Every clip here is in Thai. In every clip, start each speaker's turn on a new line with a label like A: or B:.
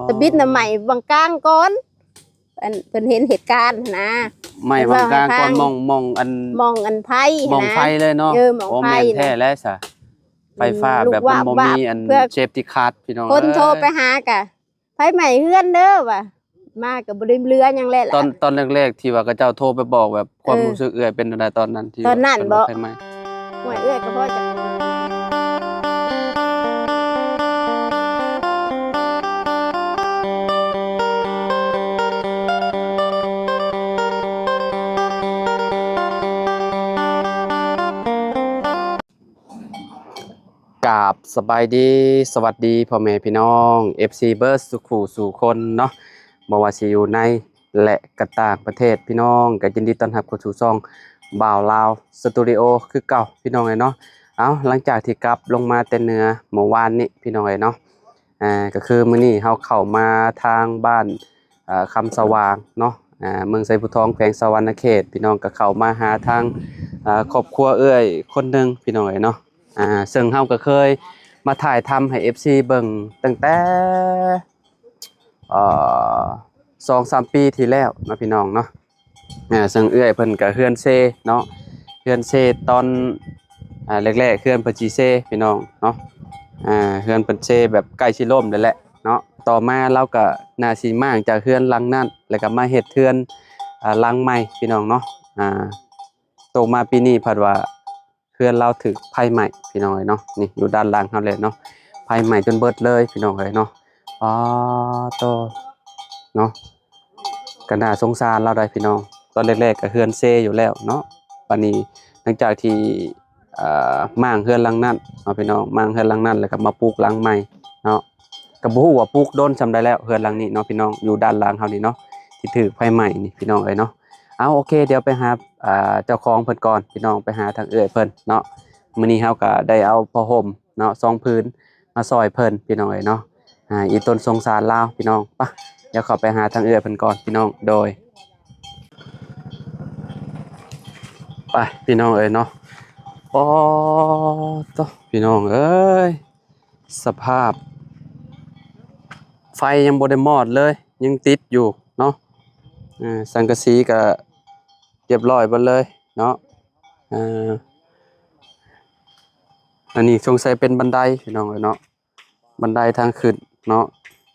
A: ตะบิดน่ะใหม่บางกลางก่อนอันเพิ่นเห็นเหตุการณ์นะ
B: ใหม่บางกลางก่อนมองอัน
A: มองอันไผ
B: มองไฟเลยเนาะโอ้แม่นแท้แล้วซะไฟฟ้าแบบมันบ่มีอันเซฟตี้คาร์ดพี่น้อง
A: คนโทรไปหากะไผใหม่เฮือนเด้อว่ะมาก็บ่ได้เรือหยังแลล่ะ
B: ตอนแรกๆที่ว่าเขาเจ้าโทรไปบอกแบบความรู้สึกเอื้อยเป็นจังได๋ตอนนั้นที่
A: ตอนนั้นบ่
B: ไฟไหม้
A: หวยเอื้อยก็พอจะ
B: กราบสบายดีสวัสดีพ่อแม่พี่น้อง FC เบิร์ดสุขุสู่คนเนาะบ่ว่าสิอยู่ในและก็ต่างประเทศพี่น้องก็ยินดีต้อนรับเข้าสู่ช่องบ่าวลาวสตูดิโอคือเก่าพี่น้องเนาะเอาหลังจากที่กลับลงมาแต่เหนือเมื่อวานนี้พี่น้องเนาะก็คือมื้อนี้เฮาเข้ามาทางบ้านคำสว่างเนาะเมืองไซผู้ทองแขวงสะหวรรณเขตพี่น้องก็เข้ามาหาทางครอบครัวเอื้อยคนนึงพี่น้องเนาะซึ่งเฮาก็เคยมาถ่ายทำให้ FC เบิ่งตั้งแต่2-3 ปีที่แล้วนะพี่น้องเนาะซึ่งเอื้อยเพิ่นก็เฮือนเซเนาะเฮือนเซตอนแรกๆเฮือนเพิ่นสิเซพี่น้องเนาะเฮือนเพิ่นเซแบบใกล้สิล่มนั่นแหละเนาะต่อมาเราก็น่าสิมางจากเฮือนหลังนั้นแล้วก็มาเฮ็ดเฮือนหลังใหม่พี่น้องเนาะตกมาปีนี้เพิ่นว่าเฮือนเราถูกไฟไหม้พี่น้องเนาะนี่อยู่ด้านหลังเฮาเลยเนาะไฟไหม้จนเบิดเลยพี่น้องเนาะอ๋อโตเนาะก็น่าสงสารเราได้พี่น้องตอนแรกๆก็เฮือนเซอยู่แล้วเนาะวันนี้หลังจากที่มางเฮือนหลังนั้นเนาะพี่น้องมางเฮือนหลังนั้นแล้วก็มาปลูกหลังใหม่เนาะก็บ่ฮู้ว่าปลูกโดนซำใดแล้วเฮือนหลังนี้เนาะพี่น้องอยู่ด้านหลังเฮานี่เนาะที่ถูกไฟไหม้นี่พี่น้องเนาะเอาโอเคเดี๋ยวไปหาเจ้าของเพิ่นก่อนพี่น้องไปหาทางเอื้อยเพิ่นเนาะมื้อนี้เฮาก็ได้เอาผ้าห่มเนาะ2ผืนมาซอยเพิ่นพี่น้องเนาะอีต้นสงสารลาวพี่น้องปะเดี๋ยวเข้าไปหาทางเอื้อยเพิ่นก่อนพี่น้องโดยไปพี่น้องเนาะโอ้ตพี่น้องเอ้ยสภาพไฟยังบ่ได้มอดเลยยังติดอยู่เนาะสังกะสีก็เรียบร้อยเบิดเลยเนาะอันนี้สงสัยเป็นบันไดพี่น้องเนาะบันไดทางขึ้นเนาะ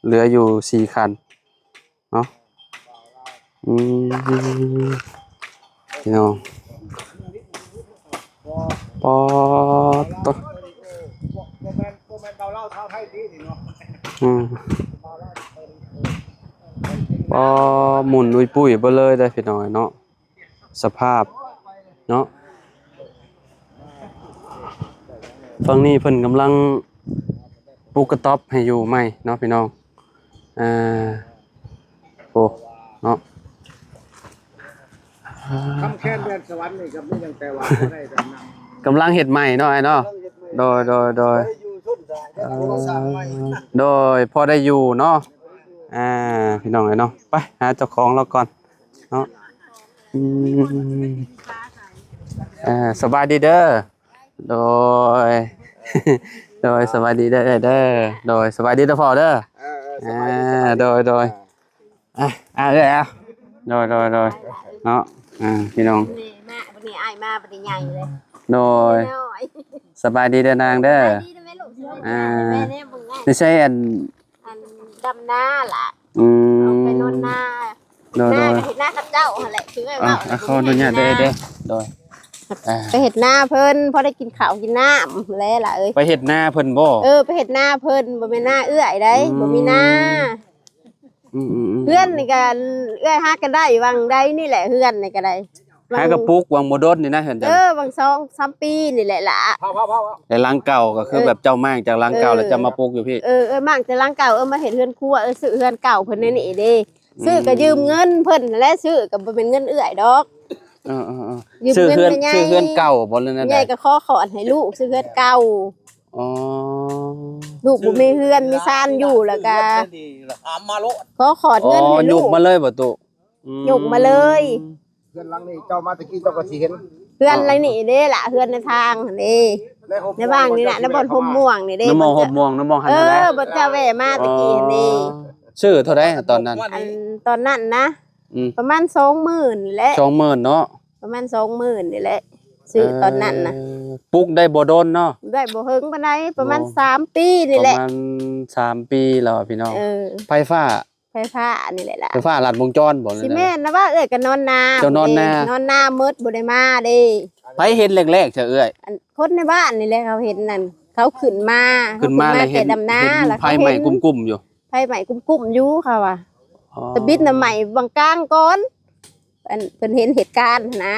B: เหลืออยู่4 คันเนาะพี่น้องปอตปอหมุนอุ้ยปุ้ยเบ่เลยได้พี่น้องเนาะสภาพเนาะฝั่งนี้เพิ่นกำลังปลูกกระต๊อบให้อยู่ใหม่เนาะพี่น้องโอ้เนาะ
C: คำแค้นเดือนสวรรค์นี่กับนี่ยังแต่ว่าได้แต่นำ
B: กำลังเฮ็ดใหม่เนาะเนาะโดยพอได้อยู่เนาะพี่น้องเนาะไปหาเจ้าของเราก่อนเนาะสบายดีเด้อโดยสบายดีเด้อโดยสบายดีเด้อพ่อเด้อโดยโดยเนาะพี่น้อง
A: มาบัดนี้อ้ายมาบัดนี้ใหญ่เลย
B: โดยสบายดีเด้อนางเด้อไม่ใช่อัน
A: ดำหน้าล่ะไปนอนหน้า
B: โดย
A: เห็ดหน้าข้าเจ้าหั่นแหละคือไงว่า
B: ขออนุญาตเด้อโดย
A: ไปเห็ดหน้าเพิ่นพอได้กินข้าวกินน้ำแล้วล่ะ
B: ไปเห็ดหน้าเพิ่นบ่
A: ไปเห็ดหน้าเพิ่นบ่แม่นหน้าเอื้อยได้บ่มีหน้าเพื่อนนี่ก็เอื้อยฮักกันได้วังได้นี่แหละเพื่อนนี่ก็ได้
B: หากระปุกวังบ่โดนนี่นะเห็นจัง
A: วัง2-3 ปีนี่แหละล่ะ
B: ในหลังเก่าก็คือแบบเจ้ามากจากหลังเก่าแล้วจะมาปลูกอยู่พี่
A: มากจากหลังเก่ามาเห็ดเฮือนครัวซื้อเฮือนเก่าเพิ่นนี่เด้ซื้อก็ยืมเงินเพิ่นและซื้อก็บ่เป็นเงินเอื้อยดอก
B: ซื้อเฮือนเก่าบ่เลยนั่น
A: ใหญ่ก็ขอให้ลูกซื้อเฮือนเก่าลูกบ่มีเฮือนมีซ่านอยู่แล้วก็ขอเงินให้ลูก
B: ยกมาเลยบ่ตุ
A: ยกมาเลย
C: เพื่อนหลังนี้เจ้ามาตะกี้เจ้าก็สิเห็น
A: เพื่อนหลังนี้เด้ล่ะเพื่อนในทางนี่ในบ้านนี่น่ะในบ่อนห่มม่วงนี่เด้
B: น้ำมองห่มม่วงน้ำมองหันแหละ
A: บ่เจ้าแว่มาตะกี้นี่
B: ซื้อเท่าใดตอนนั้น
A: อันตอนนั้นนะ ประมาณ20,000แหละ
B: 20,000เนาะ
A: ประมาณ20,000นี่แหละซื้อตอนนั้นนะ
B: ปลูกได้บ่โดนเนาะ
A: ได้บ่เฮิงปานใดประมาณ3 ปีนี่แหละ
B: ประมาณ3 ปีแล้วพี่น้องไฟฟ้า
A: ไฟฟ้านี่แหละล่ะ
B: ไฟฟ้าลัดวงจรบ่
A: สิแม่นนะว่าเอ้ยก็นอนนา
B: เจ้านอนนา
A: นอนนามืดบ่ได้มาเด้
B: ไผเห็นแรกๆเจ้าเอ้ย
A: อันคนในบ้านนี่แหละเขาเห็นนั่นเขาขึ้นมา
B: แล้วเห็
A: แต่
B: น
A: ดำนาแล้ว
B: ไฟใหม่กุ้มๆอยู่
A: ไฟใหม่กุ้มๆอยู่ค่ะว่ะตะบิดน่ะใหม่บางกลางก่อนอันเพิ่นเห็นเหตุการณ์นะ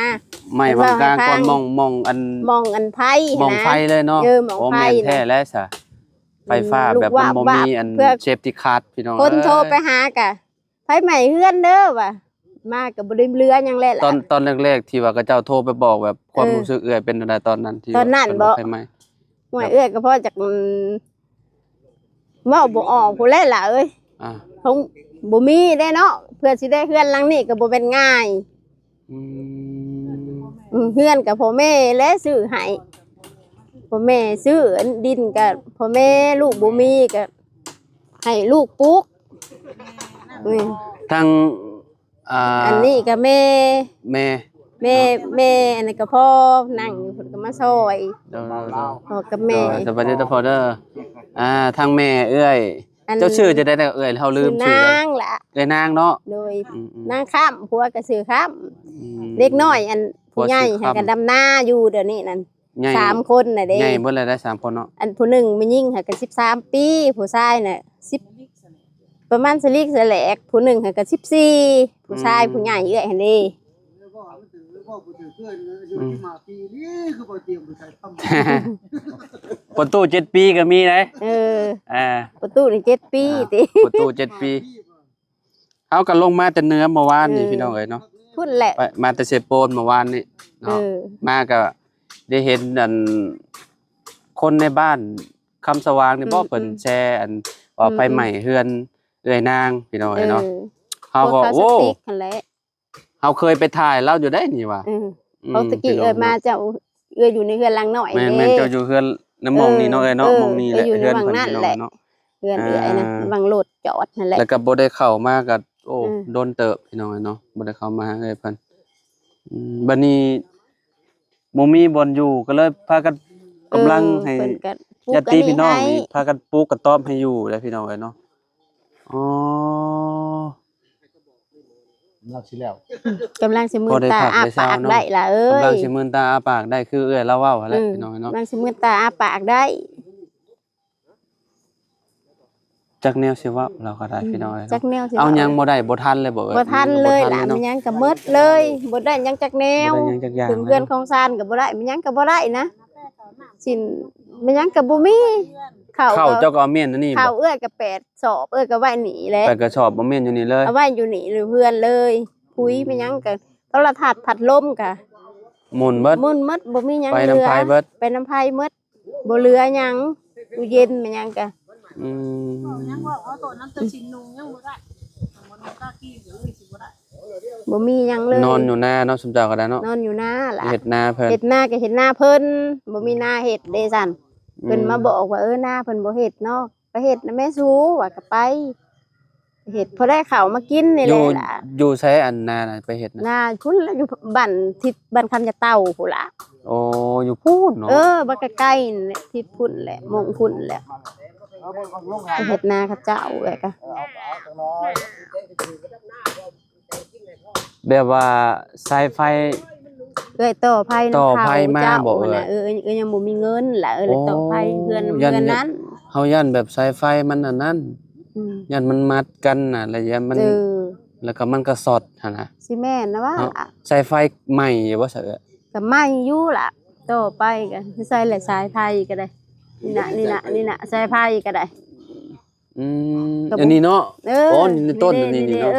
B: ใหม่บางกลางก่อนมองอัน
A: มองอันไฟ
B: มองไฟเลยเนาะ
A: มองไฟ
B: แม่นแท้แล้วซะไฟฟ้าแบบมันบ่มีอันเซฟตี้คาร์ดพี่น้อง
A: คนโทรไปหากะไฟใหม่เฮือนเด้อว่ะมาก็บ่ได้เรือหยังแหละล่ะ
B: ตอนแรกๆที่ว่าเขาเจ้าโทรไปบอกแบบความรู้สึกเอื้อยเป็นอะไรตอนนั้นที่
A: ตอนนั้นบ่
B: ไฟไหม้
A: หวยเอื้อยก็เพราะจากเว้าบ่ออกผู้แลล่ะเอ้ย คงบ่มีได้เนาะเพื่อสิได้เฮือนหลังนี้ก็บ่เป็นง่ายเฮือนกับพ่อแม่และซื้อให้พ่อแม่ซื้อดินกับพ่อแม่ลูกบ่มีก็ให้ลูกปลูก
B: ทาง
A: อันนี้ก็แม่
B: แม่
A: อันนี้ก็พ่อนั่งอยู่เพิ่นก็มาซอยพ่อกับแม่
B: สวัสดีตาพอเด้อทางแม่เอื้อยเจ้าชื่อจะได้เอื้อยเฮาลืมชื่อน
A: างล่ะ
B: เอ้ยนางเนาะ
A: โดยนางข้ามผัวก็ซื้อข้ามเด็กน้อยอันผู้ใหญ่ให้กันดำนาอยู่เดี๋ยวนี้นั่น3 คนน่ะเด้
B: ใหญ่เบิดเลยได้3 คนเนาะ
A: อันผู้หนึ่งมียิ่งค่ะก็13 ปีผู้ชายน่ะ10ประมาณสลิกสแลกผู้หนึ่งค่ะก็14ผู้ชายผู้ใหญ่เอ้อยหั่นเด้
B: ประตู7 ปีก็มีนะ
A: ประตูนี่7 ปีติ
B: ประตู7 ปีเฮาก็ลงมาแต่เหนือเมื่อวานนี่พี่น้องเอ้ยเนาะ
A: พุ่นแหละ
B: มาแต่เซโปนเมื่อวานนี่เนาะมาก็ได้เห็นอันคนในบ้านคำสว่างนี่บ่เพิ่นแชร์อันว่าไฟไหม้เฮือนเอื้อยนางพี่น้องเอ้ยเนาะเฮาก็โอ้เฮาเคยไปถ่ายเล่าอยู่ได้นี่ว่า
A: เขาตะกี้มาเจ้าอยู่ในเฮือนหลังน้อย
B: แม่นเจ้าอยู่เฮือนน้ำมองนี่เนาะเอ้ยเนาะมองนี่แหละเฮือนเพิ่นเนาะ
A: เฮือนเอื้อยนะบางรถจอดนั่นแหละ
B: แล้วก็บ่ได้เข้ามาก็โอ้โดนเติบพี่น้องเนาะบ่ได้เข้ามาเอ้ยเพิ่นบัดนี้บ่มีบ่อนอยู่ก็เลยพากันกำลังให้ญาติพี่น้องนี่พากันปลูกกระต๊อบให้อยู่แล้วพี่น้องเอ้ยเนาะอ๋อ
C: รับสิแล้ว
A: กำลังสิมือตาอ้าปากได้ล่ะเอ้ย
B: กำลังสิมือตาอ้าปากได้คือเอ้ยเราเว้าหั่นแหละพี่น้องเนาะ
A: กำลังสิมือตาอ้าปากได้
B: จักแนวสิเว้าเราก็ได้พี่น้องเนาะ
A: จักแนวสิ
B: เอายังบ่ได้บ่ทันเลยบ่เอ้ย
A: บ่ทันเลยล่ะมันยังก็หมดเลยบ่ได้ยังจักแนว
B: บ่ได้ยังจักอย่าง
A: ถึงเพื่อนของซานก็บ่ได้มันยังก็บ่ได้นะสินมันยังก็บ่มีข้าว
B: เจ้าก็เอาเมียนอันนี้
A: ข้าว
B: บ่
A: เอื้อยก็8 สอบเอื้อยก็ไว้หนีแหละ
B: ไปกระสอบบ่เมียนอยู่นี่เลย
A: เอาไว้อยู่นี่หรือเพื่อนเลยคุยมันยังก็โทรทัศน์พัดลมก็
B: หมุนเบิด
A: มุ่นหมดบ่มีหยัง
B: ไป
A: เหลื
B: น้ำ
A: อ
B: พายเบิด
A: ไปน้ำไผหมดบ่เหลือหยังตู้เย็นมันยังก็
D: ยังว่าเอาตัวนั้นตัวชินนุงยังบ่ได้มันตากี้ก็เลยสิบ่ได้
A: บ่มีหยังเลย
B: นอนอยู่หน้าเนาะสมเจ้าก็ได้เนาะ
A: นอนอยู่หน้าล่ะ
B: เฮ็ดนาเพิ่น
A: เฮ็ดหน้าก็เฮ็ดหน้าเพิ่นบ่มีหน้าเฮ็ดเด้ซั่นเพิ่นมาบอกว่าหน้าเพิ่นบ่เฮ็ดเนาะไปเฮ็ดนะแม่ซูว่าก็ไปเฮ็ดพอได้ข้าวมากินนี่แหละล่ะ
B: อยู่ใช้อันนาน่ะไปเฮ็ดนะ
A: หน้าพุ่นละอยู่บ้านทิศบ้านคำจะเต่าพุ่นล่ะ
B: โอ้อยู่พูนเนาะ
A: บ่ใกล้ๆนี่แหละทิศพุ่นแหละมงพุ่นแหละไปเฮ็ดนาเขาเจ้าแหละก็
B: แบบว่าสายไฟ
A: เอ้ยต่อไผ
B: ต่อไผมาบ่
A: น่ะยังบ่มีเงินล่ะเลยต่อไผเพื่อนนั้น
B: เฮายันแบบสายไฟมันอันนั้นยันมันมัดกันน่ะแล้วยันมันแล้วก็มันก็สอดหั่นน่ะ
A: สิแม่นนะว่า
B: สายไฟใหม่บ่ซะเอ้อ
A: ก็ไม่อยู่ล่ะต่อไปก็ใส่แหละสายไฟก็ได้นี่น่ะสายไฟก็ได้
B: อันนี้เนาะอ๋อนี่ต้นอันนี้เนาะ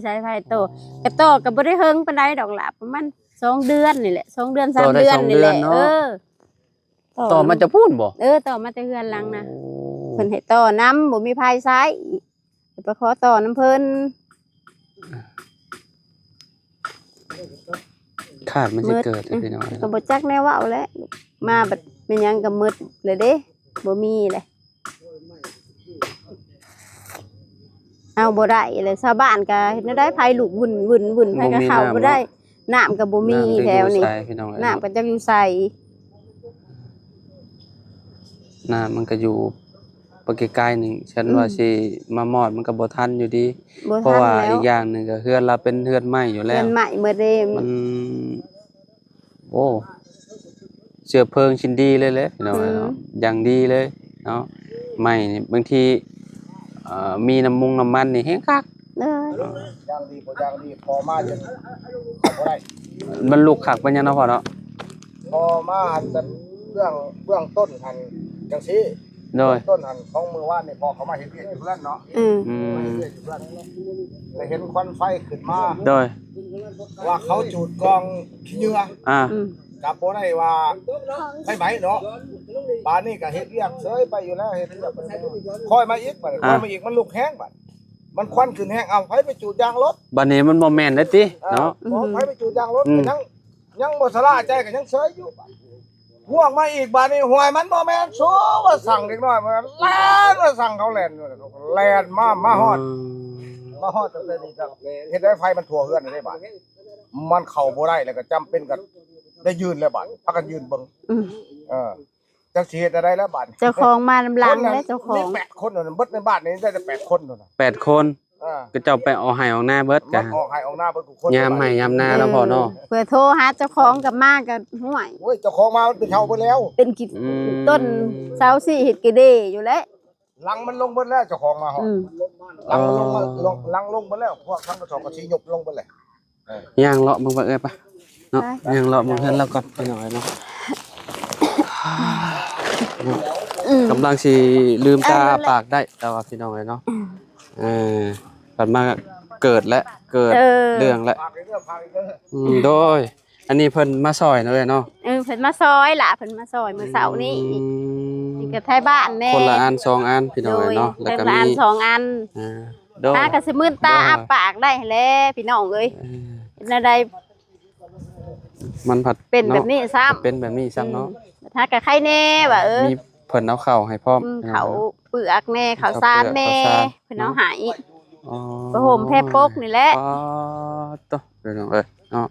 A: สายไฟโตก็โตก็บ่ได้เฮิงปานใดดอกล่ะประมาณ2 เดือนนี่แหละ2 เดือน 3 เดือนนี่แหละ
B: ต่อมันจะพูนบ่
A: ต่อมาแต่เฮือนหลังนะเพิ่นให้ต่อน้ำบ่มีไฟใช้ไปขอต่อน้ำเพิ่น
B: ขาดมันสิเกิดพี่น้อง
A: ก็บ่จักแนวเว้าแล้วมาบัดแม่นหยังก็มืดเลยเด้บ่มีเลย เอาบ่ได้เลยชาวบ้านก็เฮ็ดแนวได้ไผลูกวุ่นไผก็เข้าบ่ได้น้ำก็บ่มีแถวนี้
B: ำพี่น้อง
A: น้ำก็จักอยู่ไส
B: น้ำมันก็อยู่ปกใกล้ๆหนึงฉันว่าสิมามอดมันก็บ่ทันอยู่ดี
A: บ่
B: เพราะ
A: ทัน
B: ว่า
A: แล้ว
B: อีกอย่างหนึงก็เฮือนเราเป็นเฮือนใหม่อยู่แล้
A: เงิ
B: วน
A: ใหม่เมื่อเด้
B: มันโอ้เชื้อเพลิงชิ้นดีเลยแหละพี่น้องเนาะอย่างดีเลยเนาะใหม่นี่บางทีมีน้ำมันนี่แฮงคัก
A: เด้อ
C: อย่างดีบ่อย่างดีพอมาจนบ่ได้
B: มันลูกคักปานยังเนาะพ่อเนาะ
C: พอมาหันแต่เบื้องต้นหันจังซี่
B: โดย
C: ต้นหันของมือว่านนี่พอเขามาเห็นเวียกอยู่เพื่อนเนาะ
A: อืม
C: มาเห็นเวียกอยู่เพื่อนแต่เห็นควันไฟขึ้นมา
B: โดย
C: ว่าเขาจูดกองขี้เหงื่อ
B: อ่า
A: อืม
C: กับบ่ได้ว่าใช่ไหมเนาะป่านนี้ก็เฮ็ดเวียกเสยไปอยู่แล้วเฮ็ดเวียกไปคอยมาอีกบัดนี้คอยมาอีกมันลุกแห้งบัดมันควันขึ้นแห้งเอาไผไปจูดยางรถ
B: บัดนี้มันบ่แม่นเลยติเนาะ
C: ไผไปจูดยางรถก็ยังบ่สลาใจก็ยังเสยอยู่บัดห่วงมาอีกบัดนี้ห่วยมันบ่แม่นโซว่าสั่งเด็กน้อยมันแล่นมาสั่งเขาแล่นแล่นมาฮอดตั้งแต่นี้จังเฮ็ดให้ไฟมันทั่วเฮือนได้บัดมันเข้าบ่ได้แล้วก็จำเป็นก็ได้ยืนแล้วบัดพากันยืนเบิ่ง
A: อืม
C: จักสิเฮ็ดอะไรแล้วบัด
A: เจ้าของมาลำลังและเจ้าของ
C: มี8คนนั่นเบิดในบ้านนี้ได้แต่8คนนั่นน่ะ
B: 8 คน ก็เจ้าไปเอาให้เอาหน้าเบิด
C: มั
B: กัน
C: นออกให้ออกหน้าเบิดทุกคน
B: ยามให้ยามหน้าแล้วพ่อเนาะ
A: เพื่อโทรหาเจ้าของกับมากับห่วย
C: โอ้ยเจ้าของมามันเป็นเช่าไปแล้ว
A: เป็นกิต้นเสาสี่เฮ็ดกะเดอยู่แล้ว
C: ลังมันลงเบิดแล้วเจ้าของมาฮอด
A: อืม
C: ลังมันลงมาลังลงเบิดแล้วพวกทั้งกระสอบกระชีหยบลงเบิดเลย
B: ย่างเลาะมึงไปเอ้ยปะเนาะย่างเลาะมึงเพิ่นแล้วก่อนไปหน่อยเนาะ กำลังสิลืมตาปากได้แต่ว่าพี่น้องเนาะปัดมาเกิดและเกิดเรื่องและ
C: พาไปเรื่อยพาไปเรื่อย
B: โดยอันนี้เพิ่นมาซอยเลยเนาะ
A: เพิ่นมาซอยล่ะเพิ่นมาซอยมื้อเสาร์นี้นี่ก็ไทยบ้านแน่
B: คนละอัน2อันพี่น้องเนาะ
A: แล้
B: แล้ว ว
A: ก็
B: ก็
A: มี
B: มี
A: สองอัน
B: โดย
A: ตาก็สิมื่นตาอ้าปากได้แหละพี่น้องเอ้ยเป็นอะไร
B: มันผัด
A: เป็นแบบนี้ซ้ำ
B: เป็นแบบนี้ซ้ำเนาะ
A: ถ้าก็ไข่แน่ว่า
B: มีเพิ่นเอาข้าวให้พร้อม
A: เขาเปลือกแน่เขาซานแน่เพิ่นเอาใหาย
B: อ๋อ
A: ประห่มแพร่ปกนี่แหละ
B: อ๋อตัวพี่น้องเอ้ยเนาะ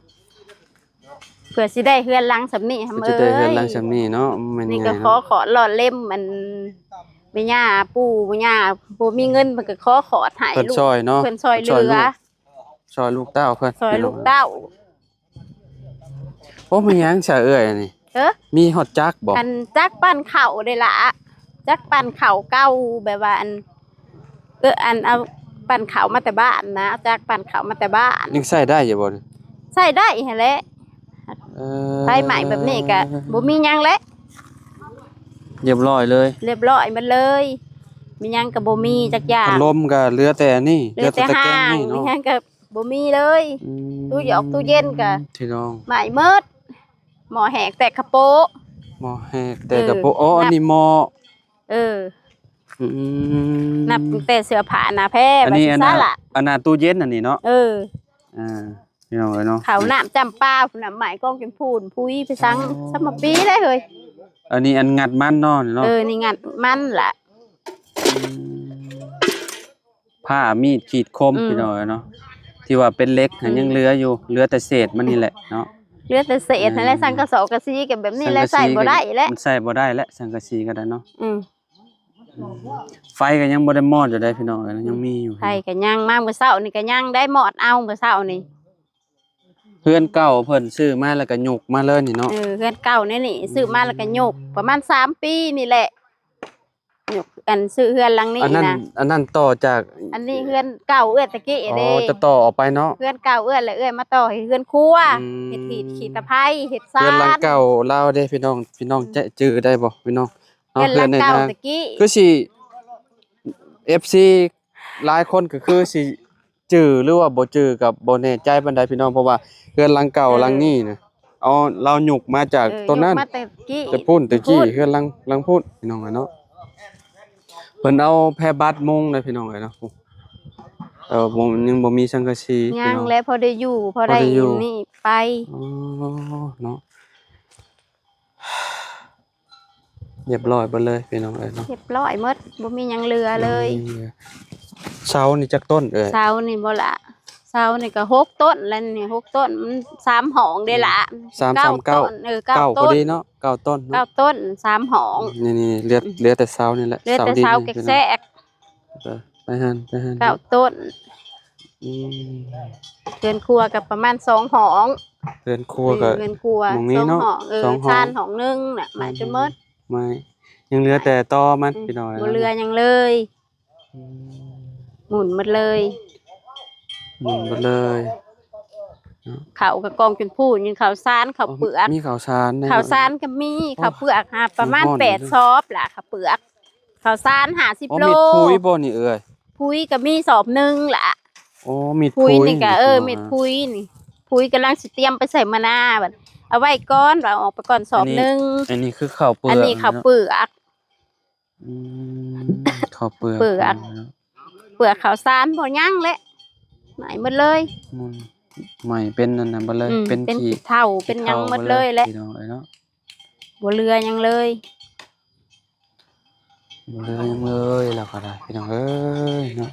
A: เพื่อสิได้เฮือนหลังสำนี่
B: จะได้เฮือนหลังซำนี้เนาะมัน
A: นี่
B: ไง
A: ก็ขอ
B: เนาะ
A: ขอหลอดเล่มมันแม่ย่าปู่ย่าบ่มีเงินมันก็ขอถ่าย
B: เพิ่น
A: ลูก
B: ซอยเนาะ
A: เพิ่นซอยเหลือ
B: ซอยลูกเต้าเพิ่น
A: ซอยลูกเต้า
B: โอ้มีหยังซะเอ้ยนี่ มีฮอดจักบ่
A: อันจักปั้นเข่าได้ละจักปั้นเข่าเก่าแบบว่าอันอันเอาปั้นเข่ามาแต่บ้านนะจักปั้นเข่ามาแต่บ้าน
B: ยังใช้ได้อยู่บ่นี่
A: ใส่ได้หั่นแหละไฟใหม่แบบนี้ก็บ่มีหยังแล้ว
B: เรียบร้อยเลย
A: เรียบร้อยมันเลยมีหยังก็บ่มีจักอย่า
B: พั
A: ง
B: ดลมก็เหลือแต่นี่
A: เหลือแต่
B: ตะแกร
A: ห้าง ง
B: นี่
A: มี
B: เนาะ
A: หยังก็บ่มีเลย
B: อืม
A: ตู้หยอกตู้เย็นก็
B: พี่น้อง
A: ใหม่เมิดหม้อแหกแต่กระโปะ
B: หม้อแฮกแต่กระโปะอ๋ออันนี้หม้อ
A: อืม
B: ม
A: นับตั้งแต่เสื้อผ้าหน้าแพร่
B: อัน
A: บัด
B: นี้
A: สิ
B: อัน
A: ซะ
B: น่ะ
A: ล่ะ
B: อันน่ะตู้เย็นอันนี้เนาะ
A: อ่า
B: พี่น้องเอ้ยเนาะ
A: เขาน้ำจำปาผู้น้ำใหม่ก็เป็นพูนพุยไปซังสมปีได้เลย
B: อันนี้อันงัดมันเนาะนี่เนาะ
A: นี่งัดมันล่ะ
B: ผ้ามีดขีดคมพี่น้องเอ้ยเนาะที่ว่าเป็นเหล็กหันยังเหลืออยู่เหลือแต่เศษมันนี่แหละเนาะ
A: เหลือแต่เศษนั่นแหละสังกะสอกะซีกันแบบนี้แหละใส่บ่ได้แล้ว
B: มันใส่บ่ได้แล้วสังกะสีก็ได้เนาะ
A: อืม
B: ไฟก็ยังบ่ได้มอดอยู่ได้พี่น้องเอ้ยยังมีอยู่
A: ใครก็ย่างมาเมื่อเช้านี่ก็ย่างได้หมอดเอาเมื่อเช้านี่
B: เพื่อนเก่าเพิ่นซื้อมาแล้วก็ยกมาเลยนี่เนาะ
A: เฮือนเก่านี่ซื้อมาแล้วก็ยกประมาณ3ปีนี่แหละยกอันซื้อเฮือนหลังนี้
B: อันนั้น
A: นะ
B: อันนั้นต่อจาก
A: อันนี้เฮือนเก่าเอื้อตะกี้
B: อ๋อ
A: เด้
B: จะต่อออกไปเนาะ
A: เฮือนเก่าเอื้อแล้วเอื้อมาต่อให้เฮือนครัว
B: อืม
A: เฮ็ดขีดตะไคร้เฮ็ดซา
B: เพื่อนหลัง
A: น
B: เก่าลาวเด้พี่น้องจะจื้อได้บ่พี่น้อง
A: เฮือนหลัง
B: นี่
A: เก่า
B: นะ
A: ตะกี้
B: คือสิ FC หลายคนก็คือสิจื้อหรือว่าบ่จื้อกับบ่แน่ใจปานใดพี่น้องเพราะว่าเฮือนหลังเก่าหลังนี้นะเอาเราหยุกมาจากต้นนั้น
A: ยกมาแต่กี้
B: แต่พูนตะกี้เฮือนหลังพูนพี่น้องเนาะเพิ่นเอาแพรบัตรมุงเลยพี่น้องเนาะบ่ยังบ่มีสังกะสีพี่
A: ย่าง
B: น้อง
A: แล้วพอได้อยู่พอได้
B: พอได้อยู่
A: นี่ไป
B: อ๋อเนาะเรียบร้อยเบิดเลยพี่น้องเนาะ
A: เรียบร้อยหมดบ่มีหยังเหลือเลย
B: ส านี่จักต้นเอ้ย
A: เสานี่บ่ละเสานี่ก็6ต้นแล้วนี่6ต้นมัน3หองเด้ละ
B: 339
A: ต้น
B: เก้า
A: 9
B: พอ
A: ต้น
B: ดีเนาะ9ต้นเนาะ
A: 9ต้น3หอง
B: นี่ๆเหลือแต่เสานี่แหละ
A: เหลือแต่
B: ดิน
A: เสา
B: นี่
A: แกก
B: ไปหัน
A: 9ต้น
B: อืม
A: เรือนครัวกับประมาณ2หอง
B: เรือนครัวก็
A: เรือนครัว
B: หม้องนี้
A: 2
B: เนาะ
A: หอง
B: สองหอง
A: ชานหองนึงน่ะหมายจนหมด
B: ไม่ยังเหลือแต่ตอมันพี่น้อย
A: บ่เรือหยังเลย
B: อืม
A: หมุนหมดเลย
B: หมุนหมดเลย
A: เขาก็กองจนพูนยินเขาซานเขาเปลือก
B: มีข้าวสารแน่
A: เขาซานก็มีเขาเปลือกหาประมาณ
B: มีฮ้อน
A: 8ซอบล่ะเขาเปลือกเขาซาน
B: อ๋อ
A: 50โล
B: มีดพุยบ่นี่เอ้ย
A: พุยก็มีสอบหนึงล่ะ
B: อ๋อมีด
A: พุยนี่ก็
B: พี่น้อง
A: เม็ดพุยนี่พุยกำลังสิเตรียมไปใส่มะนาวบัดเอาไว้ก่อนเราออกไปก่อนสอบหนึง
B: อันนี้คือข้าวเปลือก
A: อันนี้เขาเปลือก
B: อืมข้าวเปลือก
A: เปลือก เปลือกเขาซานบ่ยังแหละไหนหมดเลย
B: มันใหม่เป็นนั่นน่ะบ่เลย
A: อืม
B: เป็น
A: เป็น
B: ขี้
A: เท่าเป็นหยังหมดเลยแหละ
B: พี่น้องเอ้ยเนาะ
A: บ่เรือหยังเลย
B: บ่เลยยังเลยแล้วก็ได้พี่น้องเอ้ยเนาะ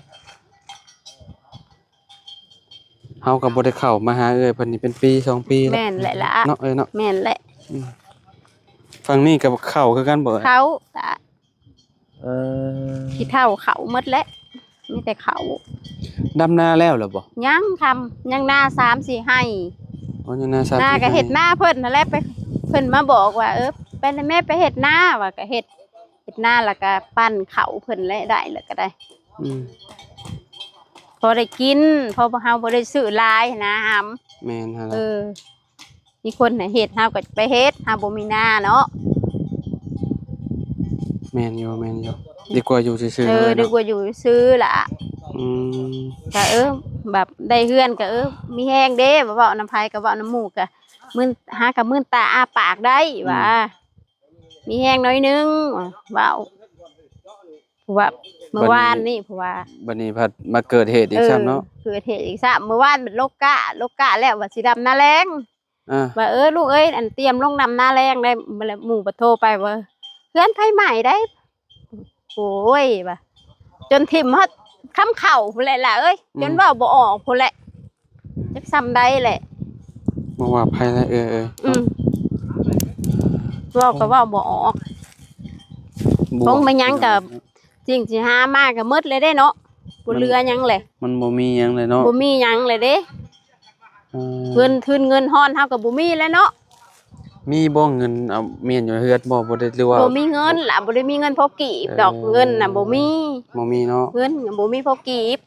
B: เฮาก็บ่ได้เข้ามาหาเอ้ยเพิ่นนี่เป็นปี2ปีแล้ว
A: แม่นแหละล่ะ
B: เนาะเอ้ยเนาะ
A: แม่นแหละ
B: ฝั่งนี้ก็เข้าคือกันบ่เอ้ย
A: เขาตะ
B: เออ
A: ขี้เท่าเขาหมดแล้วมีแต่เขา
B: ดำนาแล้วเหรอบ่
A: ยังทำยังหน้า3-4ให้
B: อ๋อยังนาซา
A: หน้าก็เฮ็ดหน้าเพิ่นนั่นแหละไปเพิ่นมาบอกว่าไปนะแม่ไปเฮ็ดหน้าว่าก็เฮ็ดหน้าแล้วก็ปั้นเขาเพิ่นและได้แล้วก็ได้
B: อืม
A: พอได้กินพอเฮาบ่ได้ซื้อหลายนะหำ
B: แม่นฮะ
A: มีคนให้เฮ็ดเฮาก็ไปเฮ็ดเฮาบ่มีหน้าเนาะ
B: แม่นอยู่ดีกว่าอยู่ซื่อๆเลย
A: ดี
B: เนาะ
A: กว่าอยู่ซื้อล่ะ
B: อืม
A: ก็แบบได้เฮือนก็มีแฮงเด้บ่เว้าน้ำไผก็เว้าน้ำหมู่ก็มื้นหากับมื้นตาอ้าปากได้ว่ามีแฮงน้อยนึงเว้าเพราะว่าเมื่อวานนี่เพราะว่า
B: บัดนี้พัดมาเกิดเหตุอีกซ้ำเนาะ
A: เกิดเหตุอีกซ้ำเมื่อวานเป็นโลกะแล้วว่าสิดำนาแรง
B: อ่า
A: ว่าลูกเอ้ยอันเตรียมลงดำนาแรงได้มาแล้วหมู่บ่โทรไปว่าเพื่อนไผใหม่ได้โอ้ยว่าจนทิ่มฮอดคำเข่าพุ่นแหละล่ะเอ้ยจนเว้าบ่ออกพุ่นแหละจักซ้ำได้แหละ
B: บ่ว่าภัยแล้ว
A: เว้าก็เว้าบ่ออก คงไม่ยั้งกับ จริงสิหามาก็หมดเลยเด้เนาะบ่เหลือหยังเลย
B: มันบ่มีหยังเลยเนาะ
A: บ่มีหยังเลยเด้
B: เออ
A: เงินทุนเงินฮ้อนเฮาก็บ่มีแล้วเนาะ
B: มีบ่เงินเอาเมียนอยู่เฮือดบ่ได้หรือว่า
A: บ่มีเงินล่ะบ่ได้มีเงินพอกีบดอกเงินน่ะบ่มี
B: บ่มีเนาะ
A: เงินก็บ่มีพอกีบ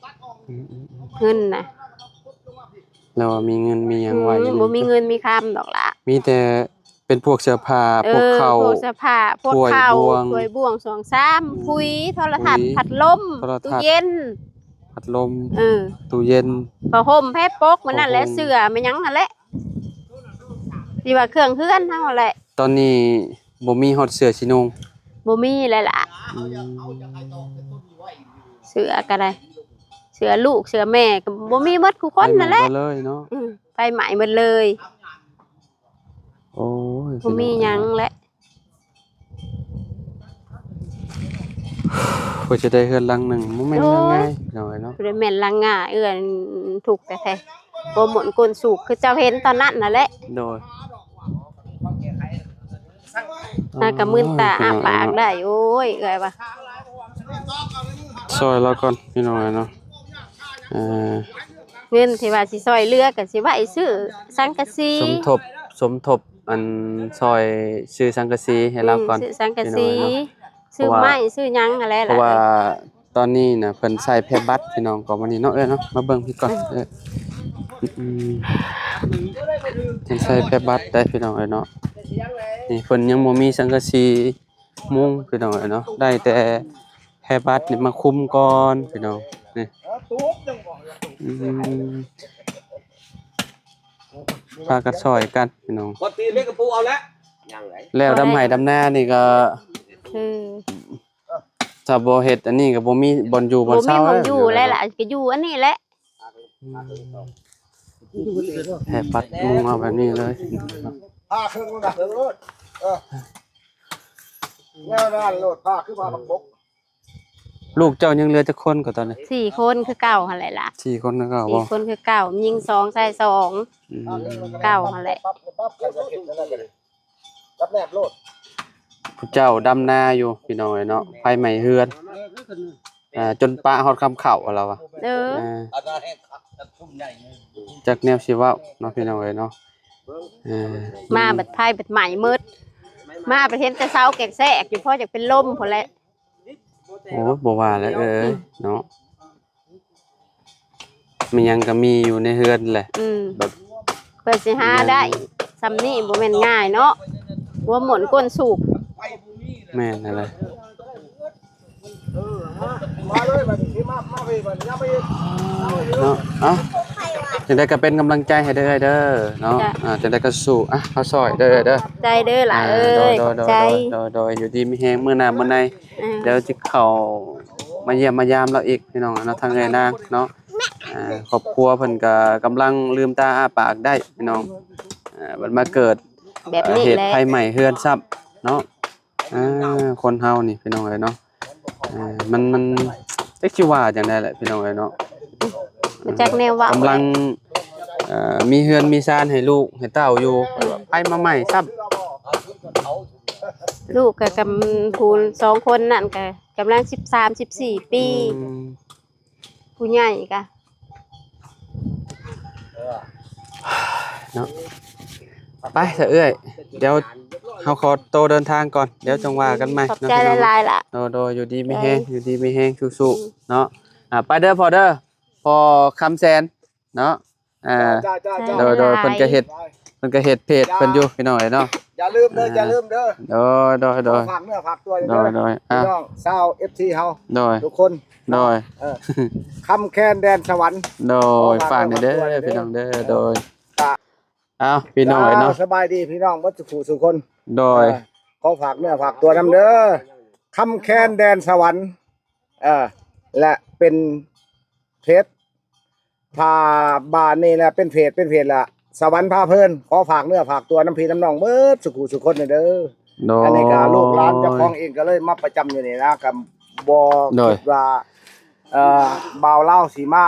B: อืม
A: เงินน่ะ
B: แล้วว่ามีเงินมีหยังไว้อยู่
A: บ่มีเงินมีคำดอกล่ะ
B: มีแต่เป็นพวกเสื้อผ้าพวกข้าว
A: พวกเสื้อผ้าพวก
B: ถ้วย
A: ข้าว
B: บวง
A: ถ้วยบวงสองซ้ำคุยโทรทัศน์
B: คุย
A: พัดลม
B: โทรทัศน์
A: ตู้เย็น
B: พัดลม
A: เออ
B: ตู้เย็น
A: ผ้าห่มแพร่ปกมันนั่นแหละ
B: ผ้าห่ม
A: เสื้อมันหยังนั่นแหละที่ว่าเครื่องเฮือนเฮาแหละ
B: ตอนนี้บ่มีฮอดเสื้อชินุ่ง
A: บ่มีเลยล่ะ
B: อืม
A: เสือก็ได้เสือลูกเสือแม่ก็บ่มีหมดทุกคนนั่นแหละ
B: ไปเลยเนาะ
A: ไฟไหม้หมดเลย
B: โอ้ย
A: บ่มีหยังแหละ
B: เพื่อจะได้เฮือนหลังหนึงบ่แม่นยังไงหน่อยเนาะ
A: บ่ได้แม่นลังง่าถูกแต่แท้บ่หมนกลสูกคือเจ้าเห็นตอนนั้นนั่นแหละ
B: โดย
A: น่าก็มึนตาอ้าปากได้โอ้ยว่า
B: ซอยเราก่อนพี่น้องเนาะ
A: เงินที่ว่าสิซอยเรือก็สิไว้ซื้อสังกะสี
B: สมทบอันซอยซื้อสังกะสีให้เราก่อน
A: ซื้อสังกะสี
B: พี่น้องเนาะ
A: ซื้อไม้ซื้อหยังอะไร
B: เพราะว่าตอนนี้น่ะเพิ่นใช้แพร่บัตรพี่น้องก็วันนี้เนาะเนาะมาเบิ่งพี่ก่อนเพิ่นใช้แพร่บัตรได้พี่น้องเนาะนี่เพิ่นยังบ่มีสังกะสีมุงพี่น้องเนาะได้แต่แพร่บัตรนี่มาคุมก่อนพี่น้องนี่พากันซอยกันพี่น้อง
C: พอตีเล็กกระปูเอาแล้วยังไง
B: แล้วดำไห้ดำนานี่ก็
A: คือ
B: ถ้าบ่เฮ็ดอันนี้ก็บ่มีบ่อนอยู่บ่อน
A: บ่
B: เช้า
A: มีหมองอยู่แล้วล่ะก็อยู่อันนี้แหละ
B: แห่ปัดมุงเอาแบบนี้เลย
C: ผ้าเครื่องดักโลดแนวด้านโลดผ้าคือผ้าบักบก
B: ลูกเจ้ายังเหลือจักคนก็ตอนนี้
A: 4คนคือเก่าหั่นแหละล่ะ
B: 4คนแล้วก็บ่
A: 4คนคือเก่ายิง2ใส่2
B: อืม
A: เก่าหั่นแหละ
C: ปั๊บใครจะผิดนั่นก็ได้รับแนบโลด
B: ผู้เจ้าดำนาอยู่พี่น้องเนาะไฟไหม้เฮือนจนปะฮอดคำเข้าเราอ่ะ
A: เออ
B: จักแนวสิเว้าเนาะพี่น้องเนาะ
A: มาบัดไผบัดใหม่มืดมาประเทศแต่เช้าแกกแซกอยู่เพราะอยากเป็นลมพุ่นแหละ
B: โอ้บ่ว่าแล้วเนาะมันยังก็มีอยู่ในเฮือนแหละ แบบ
A: เพื่อสิหาได้ซำนี้บ่แม่นง่ายเนาะหัวหมุนก้นสูบ
B: แม่นอะไร
C: มาเลยบัดนี้มาไปบัดนี้ยังไม่
B: เนาะจังได๋ก็เป็นกำลังใจให้เด้อเด้อเนาะจังได๋ก็สู้เฮาซอยเด้อเด้อ
A: ใจเด้อล่ะเอ้ยใจ
B: โดยอยู่ดีมีแฮงมื้อหน้ามื้อในเดี๋ยวสิเข้ามาเยี่ยมมายามเราอีกพี่น้องเนาะทางเอ้ยนางเนาะครอบครัวเพิ่นก็กำลังลืมตาอ้าปากได้พี่น้องมันมาเกิด
A: แบบนี้
B: เหตุ
A: แหละ
B: ภัยใหม่เฮือนซับเนาะคนเฮานี่พี่น้องเอ้ยเนาะมันจักสิว่าจังได๋แหละพี่น้องเอ้ยเนาะ
A: มาจากแนวว่าก
B: ำลังมีเฮือนมีซานให้ลูกให้เต้าอยู่ไปมาใหม่ซับ
A: ลูกกับกำพูน2คนนั่นก็กำลัง13 14ปีผู้ใหญ่ก็
B: เนาะไปเถอะเอ้ยเดี๋ยวเฮาขอโตวเดินทางก่อนเดี๋ยวจังว่ากันใหม่
A: ขอบใจหลายๆล่ะ
B: โดยอยู่ดีมีแฮงอยู่ดีมีแฮงสู้ๆเนาะไปเด้อพอเด้อพอคำแสนเนาะโดยเพิ่นก็เฮ็ดเพจเพิ่นอยู่พี่น้องเอ้ยเนาะ
C: อย่าลืมเด้ออย่าลืมเด้อ
B: โดย
C: ฝากเนื้อฝากตัวอยู่
B: โด
C: เด้อย พี่น้องชาว FT เฮา
B: โดย
C: ทุกคน
B: โดย
C: คำแคนแดนสวรรค์
B: โดยฝากหน่อยเด้อพี่น้องเด้อโดยพี่น้องเอ้ยเนาะ
C: สบายดีพี่น้องวัดสุขุสุคน
B: โดย
C: ขอฝากเนื้อฝากตัวนำเด้อคำแคนแดนสวรรค์และเป็นเพจพาบานนี่แหละเป็นเพจละสวรรค์พาเพลินขอฝากเนื้อฝากตัวน้ำพี่น้ำน้องเบิดสุขุสุคนเด้อ
B: โดย
C: อันนี้ก็ลูกหลานเจ้าของเองก็เลยมาประจำอยู่นี่นะกับบ่คิดว่าบ่าวเล่าสีมา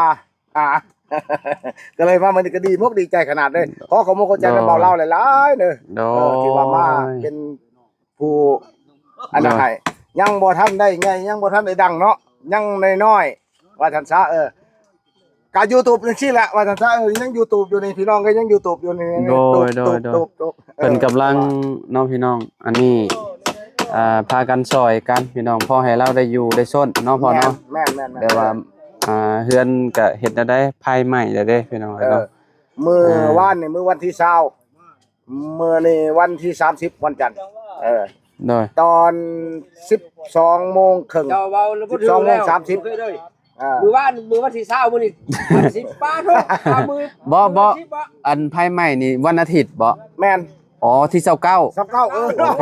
C: ก็เลยว่ามันก็ดีมกดีใจขนาดเลยขอขอบคุณใจกับบ่าวเล่าหลายๆเด้อที่ว่ามาเป็นผู้อันนั้นให้ยังบ่ทันได้ไงยังบ่ทันได้ดังเนาะยังน้อยๆว่าท่านซะการ YouTube จังซี่แหละว่าท่านซะยัง YouTube อยู่นี่พี่น้องก็ยัง YouTube อยู่นี่
B: โดยเพิ่นกำลังน้องพี่น้องอันนี้พากันซอยกันพี่น้องพอให้เราได้อยู่ได้ส้นเนาะพอเนาะ
C: แม่นๆ
B: แต่ว่าเฮือนก็เฮ็ดได้ภายใหม่เด้พี่น้องเนาะ
C: มื้อวานนี่มื้อวันที่20มื้อนี่วันที่30วันจันทร์
B: โดย
C: ตอน 12:30
E: เจ้าเว้าแล้วบ่ถึงแล้ว
C: 12:30
E: เคยเลยมือวันที่20มื้อนี้30ป้าโทษมือ
B: บ่อันภายใหม่นี่วันอาทิตย์บ่
C: แม่น
B: อ๋อที่29
C: 29
B: โอเค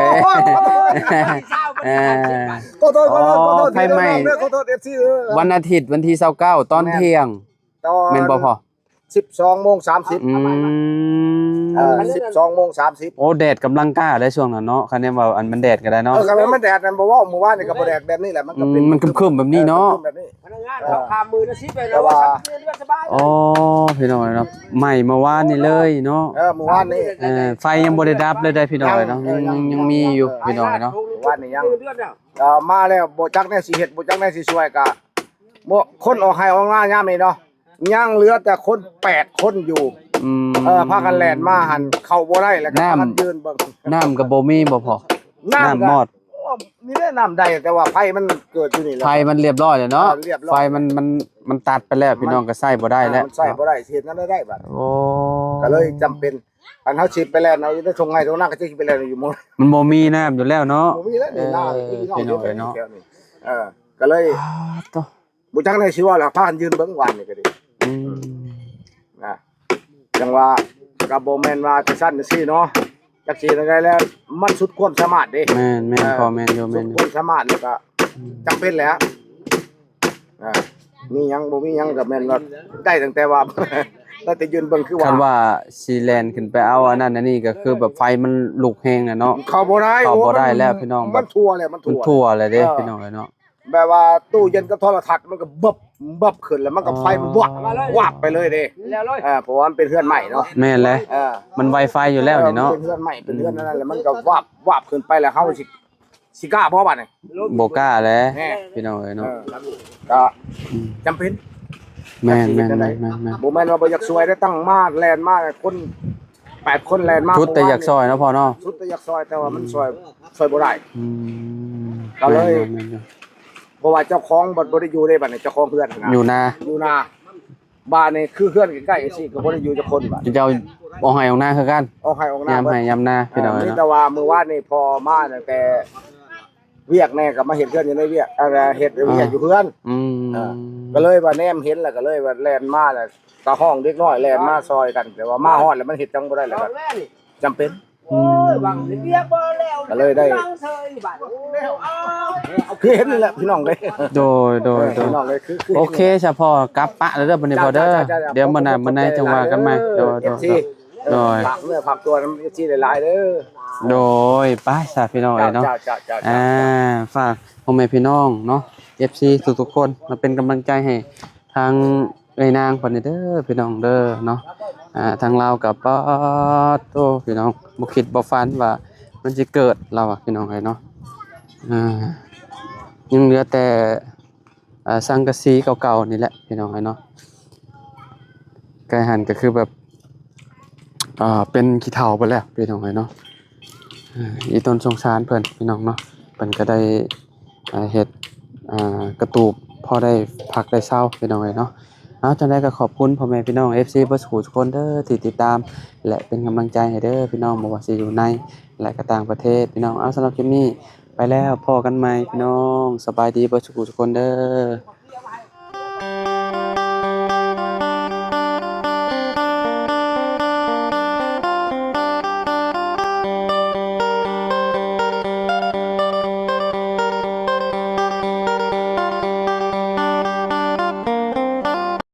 C: ขอโทษ
B: ภายใหม่
C: ขอโทษ FC
B: วันอาทิตย์วันที่29ตอนเที่ยง
C: ตอน
B: แม่นบ่พอ
C: 12:30 12:30
B: โอ้แดดกำลังกล้าได้ช่วงนั้นเนาะคันนี้ว่าอันมันแดดก็ได้เนาะ
C: ก็มันแดดนั่นบ่ว่าเมื่อวานนี่ก็บ่แดดแบบนี้แหละมันก็เป็น
B: มันครึมๆแบบนี้เนาะ
C: แบบนี้
E: พนักงานเขาพามือนะสิไปแล้วว่าเดือนสบาย
B: อ๋อพี่น้องเนาะใหม่เมื่อวานนี่เลยเนาะ
C: เมื่อวานนี่
B: ไฟยังบ่ได้ดับเลยได้พี่น้องเนาะยังมีอยู่พี่น้องเนาะ
C: วันนี้ยัง
E: เดือนแล้ว
C: มาแล้วบ่จักแน่สิเฮ็ดบ่จักแน่สิช่วยก็บ่คนออกให้ออกหน้ายามนี้เนาะยังเหลือแต่คน8คนอยู่พากันแล่นมาหันเข้าบ่ได้แล้วก็พากันยืนเบิ่ง
B: น้ำก็บ่มีบ่พอน้ำมอด
C: นี่แน่น้ำได้แต่ว่าไฟมันเกิดอยู่นี่แล้ว
B: ไฟมันเรียบร้อยแล้วเนาะ
C: เรียบร้อย
B: ไฟมันตัดไปแล้วพี่น้องก็ใช้บ่ได้แล้ว
C: มันใช้บ่ได้เฮ็ดนั้นได้บัด
B: โอ้
C: ก็เลยจำเป็นอันเฮาฉีดไปแล้วเนาะอยู่ได้ทงไงตรงนั้นก็สิไปแล้วอยู่หมด
B: มันบ่มีน้ำอยู่แล้วเนาะ
C: บ่มีแล้วนี่หน้า
B: พี่น้องเนาะ
C: ก็เลย
B: ต่อ
C: บ่จักได้สิว่าล่ะพากันยืนเบิ่งวันนี่ก็ดีจังว่าก็บ่แม่นว่าจะซั่นจังซี่เนาะจักสิได้แล้วมันสุดความสามารถเด้
B: แม่นพอแม่นอยู่
C: สุ
B: แม่
C: ด
B: นอ
C: ค
B: ยู่
C: วามสามารถแล้วก็จำเป็นแล้วมีหยังบ่มีหยังก็แม่นว่าได้ตั้งแต่ว่า ได้แต่ยืนเบิ่งคือ
B: คัน
C: ว่า
B: ว่าซีแลนด์ขึ้นไปเอาอันนั้นอันนี้ก็คือแบบไฟมันลุกแฮงน่ะเนาะ
C: เข้าบ่ได้
B: เข้าบ่ได้แล้วพี่น้อง
C: มันทั่วแล้วมัน
B: มัน
C: ทั่ว
B: ทั่วเลยเด้พี่น้องเนาะ
C: แบบว่าตู้เย็นกับโทรทัศน์มันก็บับขึ้นแล้วมันก็ไฟมันวับไปเลยเด้
E: แล้วเลย
C: เพราะว่ามันเป็นเฮือนใหม่เนาะ
B: แม่นแหละ มัน Wi-Fi อยู่แล้วนี่เนาะ
C: เป็นเฮือนใหม่เป็นเฮือนนั่นแหละมันก็วับขึ้นไปแล้วเฮาสิกล้าบ่บัดนี่
B: บ่กล้าแหล้ว
C: แน่
B: พี่น้องเอ้ยเนาะ
C: ก็จำเป็น
B: แม่น
C: บ่แม่นว่าบ่อยากสวยได้ตั้งมาแลนมาคน8คนแลนมา
B: ชุดแต่อยากซอยเนาะพ่อเนาะ
C: ชุดแต่อยากซอยแต่ว่ามันซอยบ่ได้
B: อืม
C: ก็เลย
B: แม่น
C: เพราะว่าเจ้าของบ่ได้อยู่ในบัดนี้เจ้าของเฮือนนะ
B: อยู่นา
C: อยู่นาบ้านนี่คือเฮือนใกล้ๆสิก็บ่ได้อยู่จักคนบัด
B: เจ้าออกให้ออกหน้าคือกัน
C: ออกให้ออกหน้าย
B: ามให้ยามหน้าพี่น้องเอ้ย
C: นี่
B: เนาะ
C: แต่ว่ามื้อวานนี่พอมาตั้งแต่เวียกแน่ก็มาเฮ็ดเฮือนอยู่ในเวียกเฮ็ดเวียกอยู่เฮือน
B: อืม
C: ก็เลยว่าแนมเห็นแล้วก็เลยว่าแล่นมาแล้วก็ห้องเด็กน้อยแล่นมาซอยกันแต่ว่ามาฮอดแล้วมันเฮ็ดจังบ่ได้แล้วก็จำเป็น
B: อืม
E: บางเรียบบ่แล้ว
C: ก็เลยได้
E: บางเซยบาด
C: คือเห็นนี่แหละพี่น้องเลย
B: โดย
C: พี่น้องเลยคือ
B: โอเคเฉพาะกลับปะแล้วเด้อบัดนี้พอเด้อเดี๋ยวมื้อหน้ามื้อในจังว่ากันใหม่โดย โดย
C: ผักเนื้อผักตัวน้ำที่หลายๆเด้อ
B: โดยไปสาพี่น้องเอ้ยเนาะ
C: จ้า
B: ฝากพ่อแม่พี่น้องเนาะ FC ทุกๆคนมาเป็นกำลังใจให้ทางเอ้ยนางเพิ่นเด้อพี่น้องเด้อเนาะทางเรากับป๊อดโตพี่น้องบ่คิดบ่ฝันว่ามันสิเกิดเราอะพี่น้องเอ้ยเนาะยังเหลือแต่สังกะสีเก่าๆนี่แหละพี่น้องเอ้ยเนาะไกลหันก็คือแบบเป็นขี้เถ้าไปแล้วพี่น้องเอ้ยเนาะอีต้นสงสารเพิ่นพี่น้องเนาะเพิ่นก็ได้เฮ็ดกระตูบพอได้พักได้เศร้าพี่น้องเอ้ยเนาะเอาจังได๋ก็ขอบคุณพ่อแม่พี่น้อง FC เบิดทุกคนเด้อที่ติดตามและเป็นกำลังใจให้เด้อพี่น้องบ่ว่าสิอยู่ในและก็ต่างประเทศพี่น้องเอาสำหรับคลิปนี้ไปแล้วพอกันใหม่พี่น้องสบายดีเบิดทุกคนเด้อ